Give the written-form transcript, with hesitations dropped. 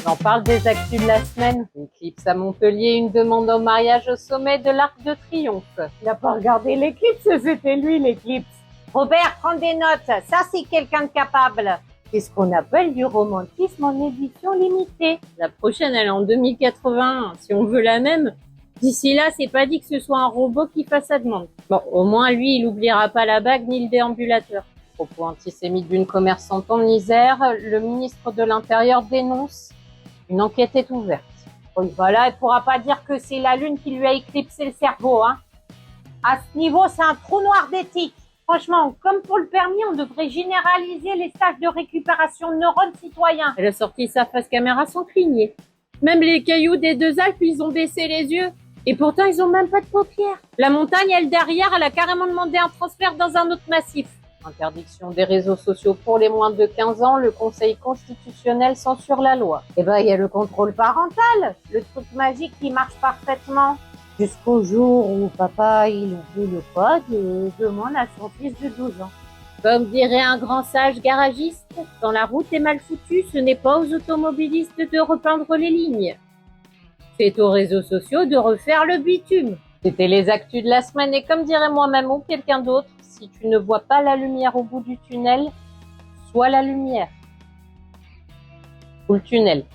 On parle des actus de la semaine. L'éclipse à Montpellier, une demande en mariage au sommet de l'Arc de Triomphe. Il n'a pas regardé l'éclipse, c'était lui l'éclipse. Robert, prends des notes, ça c'est quelqu'un de capable. C'est ce qu'on appelle du romantisme en édition limitée. La prochaine, elle est en 2081, si on veut la même. D'ici là, c'est pas dit que ce soit un robot qui fasse sa demande. Bon, au moins, lui, il oubliera pas la bague ni le déambulateur. Propos antisémite d'une commerçante en Isère, le ministre de l'Intérieur dénonce. Une enquête est ouverte. Oui, voilà, il pourra pas dire que c'est la Lune qui lui a éclipsé le cerveau, hein. À ce niveau, c'est un trou noir d'éthique. Franchement, comme pour le permis, on devrait généraliser les stages de récupération de neurones citoyens. Elle a sorti sa face caméra sans cligner. Même les cailloux des deux Alpes, ils ont baissé les yeux. Et pourtant, ils ont même pas de paupières. La montagne, elle derrière, elle a carrément demandé un transfert dans un autre massif. Interdiction des réseaux sociaux pour les moins de 15 ans, le Conseil constitutionnel censure la loi. Eh ben, il y a le contrôle parental, le truc magique qui marche parfaitement. Jusqu'au jour où papa, il oublie le code et demande à son fils de 12 ans. Comme dirait un grand sage garagiste, quand la route est mal foutue, ce n'est pas aux automobilistes de repeindre les lignes. C'est aux réseaux sociaux de refaire le bitume. C'était les actus de la semaine et comme dirait moi-même ou quelqu'un d'autre, si tu ne vois pas la lumière au bout du tunnel, sois la lumière. Ou le tunnel.